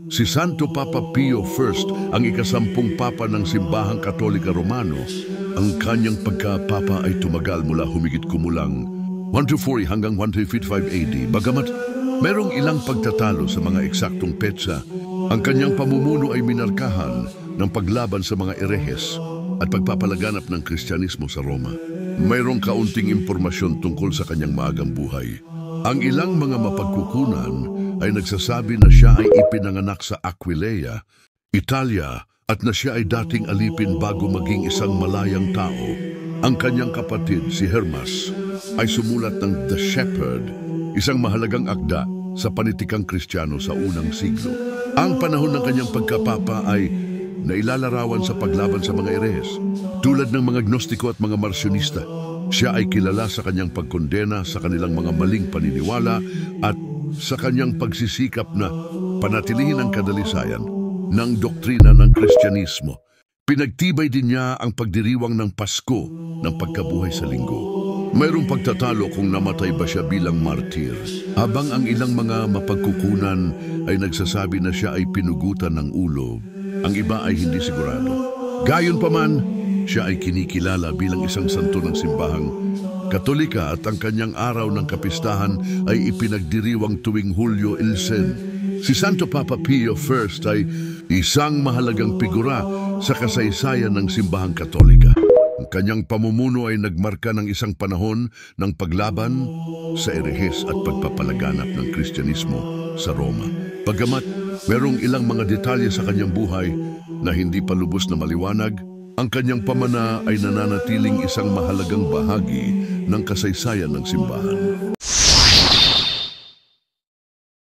Si Santo Papa Pio I, ang ikasampung Papa ng Simbahang Katolika Romano, ang kanyang pagka-Papa ay tumagal mula humigit kumulang 140 hanggang 155 AD. Bagamat merong ilang pagtatalo sa mga eksaktong petsa, ang kanyang pamumuno ay minarkahan ng paglaban sa mga erehes at pagpapalaganap ng Kristyanismo sa Roma. Mayroong kaunting impormasyon tungkol sa kanyang maagang buhay. Ang ilang mga mapagkukunan ay nagsasabi na siya ay ipinanganak sa Aquileia, Italia, at na siya ay dating alipin bago maging isang malayang tao. Ang kanyang kapatid, si Hermas, ay sumulat ng The Shepherd, isang mahalagang akda sa panitikang Kristiyano sa unang siglo. Ang panahon ng kanyang pagkapapa ay nailalarawan sa paglaban sa mga erehes, tulad ng mga gnostiko at mga marsyonista. Siya ay kilala sa kanyang pagkondena sa kanilang mga maling paniniwala at sa kanyang pagsisikap na panatilihin ang kadalisayan ng doktrina ng Kristyanismo. Pinagtibay din niya ang pagdiriwang ng Pasko ng pagkabuhay sa linggo. Mayroong pagtatalo kung namatay ba siya bilang martir, habang ang ilang mga mapagkukunan ay nagsasabi na siya ay pinugutan ng ulo. Ang iba ay hindi sigurado. Gayunpaman, siya ay kinikilala bilang isang santo ng simbahang Katolika at ang kanyang araw ng kapistahan ay ipinagdiriwang tuwing Hulyo 11. Si Santo Papa Pio I ay isang mahalagang figura sa kasaysayan ng simbahang Katolika. Ang kanyang pamumuno ay nagmarka ng isang panahon ng paglaban sa erehes at pagpapalaganap ng Kristyanismo sa Roma. Bagamat merong ilang mga detalye sa kanyang buhay na hindi pa lubos na maliwanag, ang kanyang pamana ay nananatiling isang mahalagang bahagi ng kasaysayan ng simbahan.